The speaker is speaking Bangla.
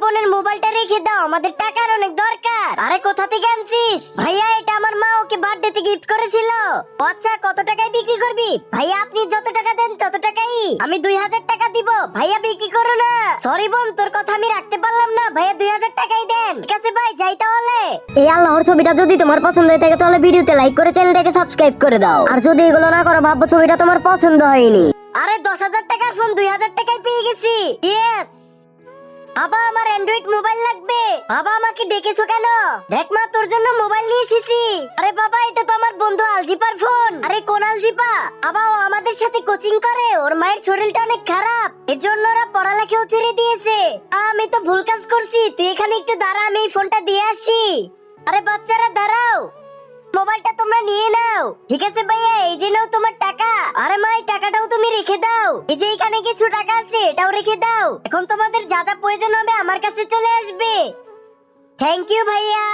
বোনের মোবাইলটা রেখে দাও, আমাদের টাকার অনেক দরকার। আরে কোথা থেকে আনছিস? ভাইয়া এটা আমার মা ওকে বার্থডেতে গিফট করেছিল। আচ্ছা কত টাকায় বিক্রি করবি? ভাইয়া আপনি যত টাকা দেন তত টাকাই আমি 2000 টাকা দিব। ভাইয়া বিক্রি করো না। সরি বোন, তোর কথা আমি রাখতে পারলাম না। ভাইয়া 2000 টাকাই দেন। ঠিক আছে ভাই, যাই তাহলে। এই আল্লাহর ছবিটা যদি তোমার পছন্দ হয়ে থাকে তাহলে ভিডিওতে লাইক করে চ্যানেলটাকে সাবস্ক্রাইব করে দাও। আর যদি এগুলো না করো ভাববো ছবিটা তোমার পছন্দ হয়নি। আরে 10,000 টাকার ফোন 2000 টাকায় পেয়ে গেছি। ইয়েস। বাবা আমার অ্যান্ড্রয়েড মোবাইল লাগবে। বাবা আমাকে ডেকেছো কেন? দেখ মা তোর জন্য মোবাইল নিয়ে এসেছি। আরে বাবা এটা তো আমার বন্ধু আলজিপার ফোন। আরে কোন আলজিপা? বাবা ও আমাদের সাথে কোচিং করে, ওর মায়ের শরীরটা অনেক খারাপ, এর জন্য ওরা পড়ালেখাও ছেড়ে দিয়েছে। আমি তো ভুল কাজ করছি, তুই এখানে একটু দাঁড়া, আমি এই ফোনটা দিয়ে আসি। আরে বাচ্চারা দাঁড়াও, মোবাইলটা তোমরা নিয়ে নাও। ঠিক আছে ভাইয়া, এই যে নাও তোমার টাকা। আরে মা এই টাকাটাও তুমি রেখে দাও। এই যে এখানে কিছু টাকা আছে, এটাও রেখে দাও। এখন তোমাদের যা যা প্রয়োজন হবে আমার কাছে চলে আসবে। থ্যাংক ইউ ভাইয়া।